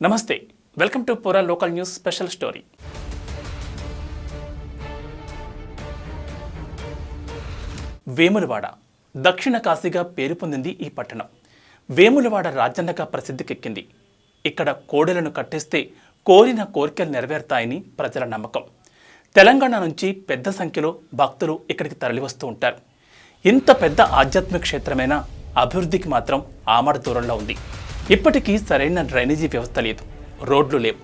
నమస్తే, welcome to పూరా local news special story. Vemulawada దక్షిణ కాశీగా పేరు పొందింది ఈ పట్టణం. వేములవాడ రాజన్నగా ప్రసిద్ధికెక్కింది. ఇక్కడ కోడెలను కట్టేస్తే కోరిన కోరికలు నెరవేరుతాయని ప్రజల నమ్మకం. తెలంగాణ నుంచి పెద్ద సంఖ్యలో భక్తులు ఇక్కడికి తరలివస్తూ ఉంటారు. ఇంత పెద్ద ఆధ్యాత్మిక క్షేత్రమైన అభివృద్ధికి మాత్రం ఆమడ దూరంలో ఉంది. ఇప్పటికీ సరైన డ్రైనేజీ వ్యవస్థ లేదు, రోడ్లు లేవు,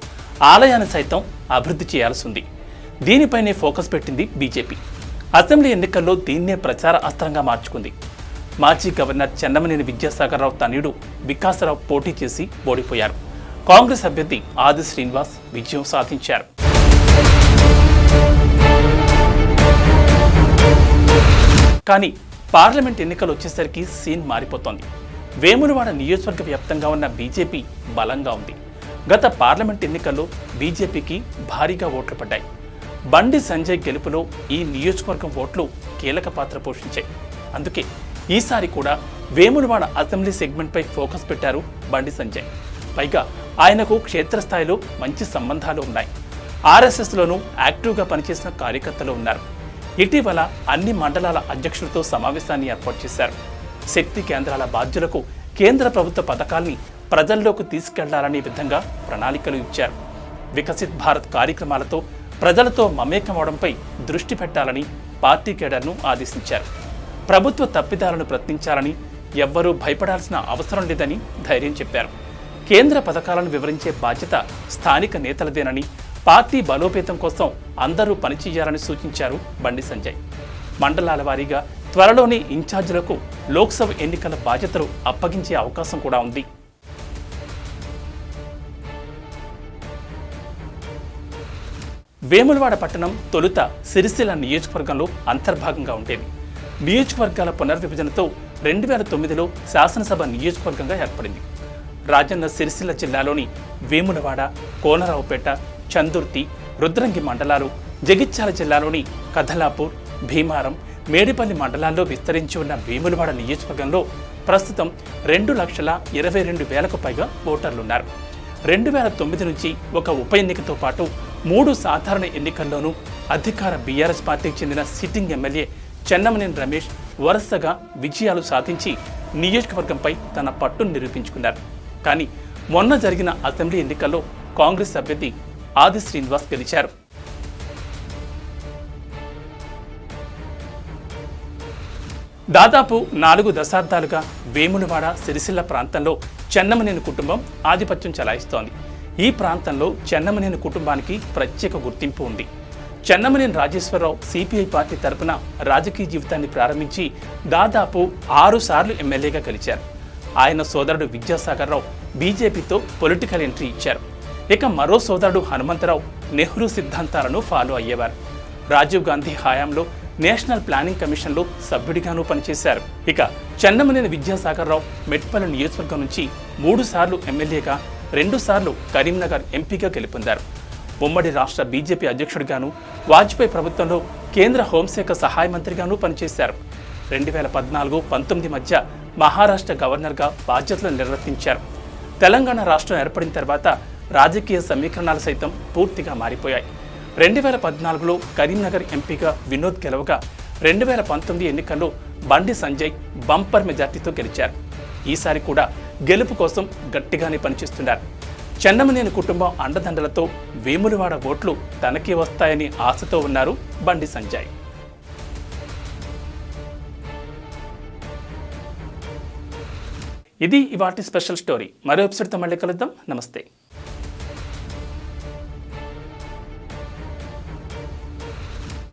ఆలయాన్ని సైతం అభివృద్ధి చేయాల్సి ఉంది. దీనిపైనే ఫోకస్ పెట్టింది బీజేపీ. అసెంబ్లీ ఎన్నికల్లో దీన్నే ప్రచార అస్త్రంగా మార్చుకుంది. మాజీ గవర్నర్ చెన్నమనేని విద్యాసాగర్ రావు తనయుడు వికాసరావు పోటీ చేసి ఓడిపోయారు. కాంగ్రెస్ అభ్యర్థి ఆది శ్రీనివాస్ విజయం సాధించారు. కానీ పార్లమెంట్ ఎన్నికలు వచ్చేసరికి సీన్ మారిపోతోంది. వేములవాడ నియోజకవర్గ వ్యాప్తంగా ఉన్న బీజేపీ బలంగా ఉంది. గత పార్లమెంట్ ఎన్నికల్లో బీజేపీకి భారీగా ఓట్లు పడ్డాయి. బండి సంజయ్ గెలుపులో ఈ నియోజకవర్గం ఓట్లు కీలక పాత్ర పోషించాయి. అందుకే ఈసారి కూడా వేములవాడ అసెంబ్లీ సెగ్మెంట్పై ఫోకస్ పెట్టారు బండి సంజయ్. పైగా ఆయనకు క్షేత్రస్థాయిలో మంచి సంబంధాలు ఉన్నాయి. ఆర్ఎస్ఎస్లోనూ యాక్టివ్గా పనిచేసిన కార్యకర్తలు ఉన్నారు. ఇటీవల అన్ని మండలాల అధ్యక్షులతో సమావేశాన్ని ఏర్పాటు చేశారు. శక్తి కేంద్రాల బాధ్యులకు కేంద్ర ప్రభుత్వ పథకాల్ని ప్రజల్లోకి తీసుకెళ్లాలనే విధంగా ప్రణాళికలు ఇచ్చారు. వికసిత్ భారత్ కార్యక్రమాలతో ప్రజలతో మమేకమవడంపై దృష్టి పెట్టాలని పార్టీ కేడర్ను ఆదేశించారు. ప్రభుత్వ తప్పిదాలను ప్రశ్నించాలని, ఎవ్వరూ భయపడాల్సిన అవసరం లేదని ధైర్యం చెప్పారు. కేంద్ర పథకాలను వివరించే బాధ్యత స్థానిక నేతలదేనని, పార్టీ బలోపేతం కోసం అందరూ పనిచేయాలని సూచించారు బండి సంజయ్. మండలాల వారీగా త్వరలోనే ఇన్ఛార్జీలకు లోక్సభ ఎన్నికల బాధ్యతలు అప్పగించే అవకాశం కూడా ఉంది. వేములవాడ పట్టణం తొలుత సిరిసిల్ల నియోజకవర్గంలో అంతర్భాగంగా ఉండేది. నియోజకవర్గాల పునర్విభజనతో 2009లో శాసనసభ నియోజకవర్గంగా ఏర్పడింది. రాజన్న సిరిసిల్ల జిల్లాలోని వేములవాడ, కోనరావుపేట, చందుర్తి, రుద్రంగి మండలాలు, జగిత్యాల జిల్లాలోని కథలాపూర్, భీమారం, మేడిపల్లి మండలాల్లో విస్తరించి ఉన్న వేములవాడ నియోజకవర్గంలో ప్రస్తుతం 2,22,000కు పైగా ఓటర్లున్నారు. 2009 నుంచి ఒక ఉప ఎన్నికతో పాటు 3 సాధారణ ఎన్నికల్లోనూ అధికార బీఆర్ఎస్ పార్టీకి చెందిన సిట్టింగ్ ఎమ్మెల్యే చెన్నమనేని రమేష్ వరుసగా విజయాలు సాధించి నియోజకవర్గంపై తన పట్టును నిరూపించుకున్నారు. కానీ మొన్న జరిగిన అసెంబ్లీ ఎన్నికల్లో కాంగ్రెస్ అభ్యర్థి ఆది శ్రీనివాస్ గెలిచారు. దాదాపు 4 దశాబ్దాలుగా వేములవాడ, సిరిసిల్ల ప్రాంతంలో చెన్నమనేని కుటుంబం ఆధిపత్యం చెలాయిస్తోంది. ఈ ప్రాంతంలో చెన్నమనేని కుటుంబానికి ప్రత్యేక గుర్తింపు ఉంది. చెన్నమనేని రాజేశ్వరరావు సిపిఐ పార్టీ తరపున రాజకీయ జీవితాన్ని ప్రారంభించి దాదాపు 6 సార్లు ఎమ్మెల్యేగా గెలిచారు. ఆయన సోదరుడు విద్యాసాగర్ రావు బీజేపీతో పొలిటికల్ ఎంట్రీ ఇచ్చారు. ఇక మరో సోదరుడు హనుమంతరావు నెహ్రూ సిద్ధాంతాలను ఫాలో అయ్యేవారు. రాజీవ్ గాంధీ హయాంలో నేషనల్ ప్లానింగ్ కమిషన్లో సభ్యుడిగానూ పనిచేశారు. ఇక చెన్నమనేని విద్యాసాగర్ రావు మెట్పల్లి నియోజకవర్గం నుంచి 3 సార్లు ఎమ్మెల్యేగా, 2 సార్లు కరీంనగర్ ఎంపీగా గెలుపొందారు. ఉమ్మడి రాష్ట్ర బీజేపీ అధ్యక్షుడిగాను, వాజ్పేయి ప్రభుత్వంలో కేంద్ర హోంశాఖ సహాయ మంత్రిగానూ పనిచేశారు. 2014-19 మధ్య మహారాష్ట్ర గవర్నర్గా బాధ్యతలు నిర్వర్తించారు. తెలంగాణ రాష్ట్రం ఏర్పడిన తర్వాత రాజకీయ సమీకరణాలు సైతం పూర్తిగా మారిపోయాయి. 2014లో కరీంనగర్ ఎంపీగా వినోద్ గెలవగా 2019 ఎన్నికల్లో బండి సంజయ్ బంపర్ మెజార్టీతో గెలిచారు. ఈసారి కూడా గెలుపు కోసం గట్టిగానే పనిచేస్తున్నారు. చెన్నమనేని కుటుంబం అండదండలతో వేములవాడ ఓట్లు తనకే వస్తాయని ఆశతో ఉన్నారు బండి సంజయ్. ఇది ఇవాటి స్పెషల్ స్టోరీ. మరో ఎపిసోడ్తో మళ్ళీ కలుద్దాం. నమస్తే.